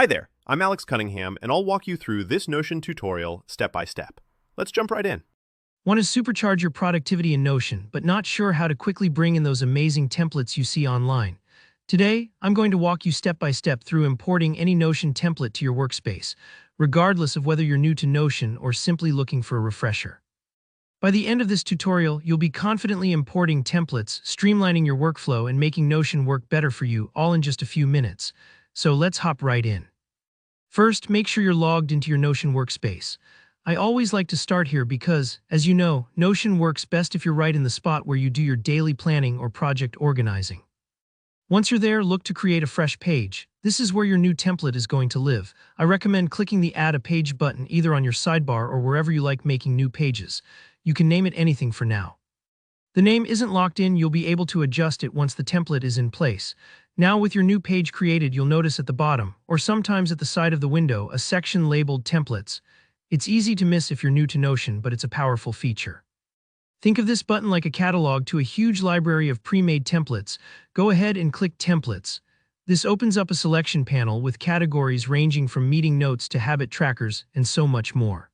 Hi there, I'm Alex Cunningham, and I'll walk you through this Notion tutorial step by step. Let's jump right in. Want to supercharge your productivity in Notion, but not sure how to quickly bring in those amazing templates you see online? Today, I'm going to walk you step by step through importing any Notion template to your workspace, regardless of whether you're new to Notion or simply looking for a refresher. By the end of this tutorial, you'll be confidently importing templates, streamlining your workflow, and making Notion work better for you, all in just a few minutes. So let's hop right in. First, make sure you're logged into your Notion workspace. I always like to start here because, as you know, Notion works best if you're right in the spot where you do your daily planning or project organizing. Once you're there, look to create a fresh page. This is where your new template is going to live. I recommend clicking the Add a Page button either on your sidebar or wherever you like making new pages. You can name it anything for now. The name isn't locked in, you'll be able to adjust it once the template is in place. Now with your new page created, you'll notice at the bottom, or sometimes at the side of the window, a section labeled Templates. It's easy to miss if you're new to Notion, but it's a powerful feature. Think of this button like a catalog to a huge library of pre-made templates. Go ahead and click Templates. This opens up a selection panel with categories ranging from meeting notes to habit trackers and so much more.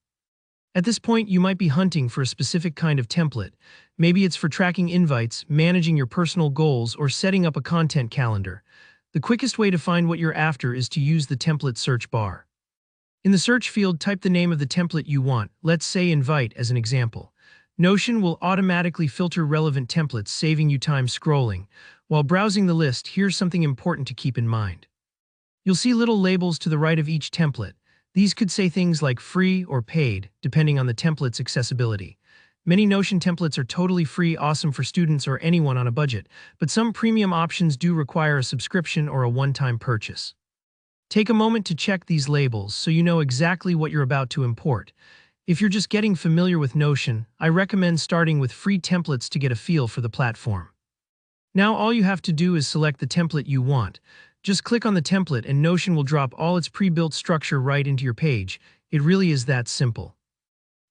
At this point, you might be hunting for a specific kind of template. Maybe it's for tracking invites, managing your personal goals, or setting up a content calendar. The quickest way to find what you're after is to use the template search bar. In the search field, type the name of the template you want, let's say invite as an example. Notion will automatically filter relevant templates, saving you time scrolling. While browsing the list, here's something important to keep in mind. You'll see little labels to the right of each template. These could say things like free or paid, depending on the template's accessibility. Many Notion templates are totally free, awesome for students or anyone on a budget, but some premium options do require a subscription or a one-time purchase. Take a moment to check these labels so you know exactly what you're about to import. If you're just getting familiar with Notion, I recommend starting with free templates to get a feel for the platform. Now all you have to do is select the template you want. Just click on the template and Notion will drop all its pre-built structure right into your page. It really is that simple.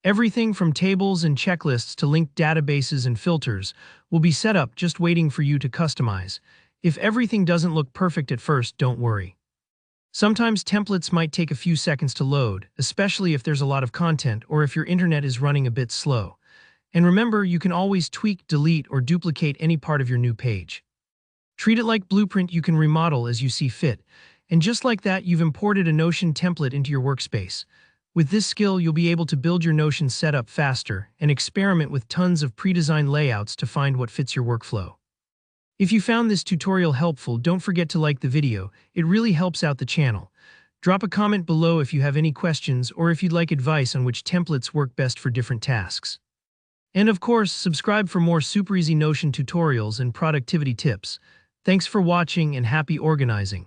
Everything from tables and checklists to linked databases and filters will be set up, just waiting for you to customize. If everything doesn't look perfect at first, don't worry. Sometimes templates might take a few seconds to load, especially if there's a lot of content or if your internet is running a bit slow. And remember, you can always tweak, delete, or duplicate any part of your new page. Treat it like blueprint you can remodel as you see fit. And just like that, you've imported a Notion template into your workspace. With this skill, you'll be able to build your Notion setup faster and experiment with tons of pre-designed layouts to find what fits your workflow. If you found this tutorial helpful, don't forget to like the video. It really helps out the channel. Drop a comment below if you have any questions or if you'd like advice on which templates work best for different tasks. And of course, subscribe for more super easy Notion tutorials and productivity tips. Thanks for watching and happy organizing.